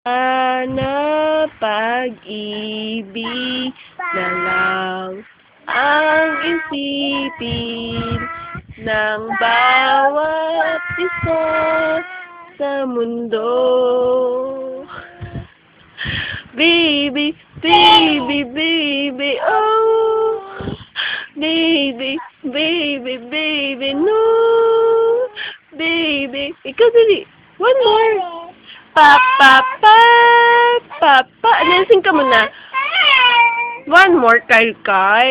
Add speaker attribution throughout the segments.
Speaker 1: Sana pag-ibig na lang ang isipin ng bawat isa sa mundo. Baby, baby, baby, oh. Baby, baby, baby, no. Baby, ikaw dali. One more. Pa, pa. Nansing ka muna. One more, Kyle. Pa.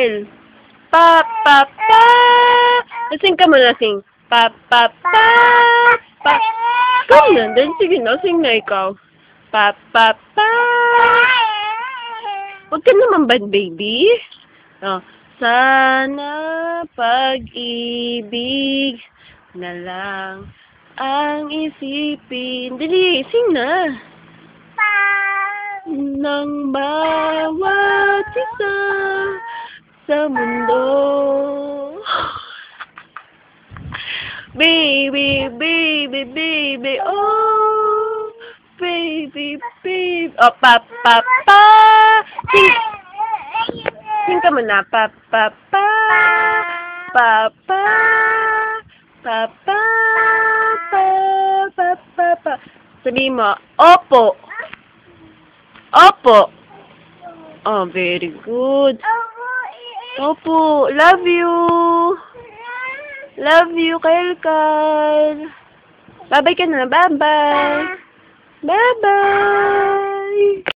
Speaker 1: Nasing ka muna, sing. Pa. Ikaw na, then sige na, sing na ikaw. Pa. Huwag ka naman bad, baby. Oh. Sana pag-ibig na lang ang isipin. Dali, sing na. Ng bawat isa sa mundo. Baby, baby, baby, oh. Baby, baby. Oh, pa. Sing ka muna. Pa. Sabi mo, opo. Opo. Oh, very good. Opo. Love you. Love you, Kyle. Bye-bye ka na. Bye-bye. Bye-bye.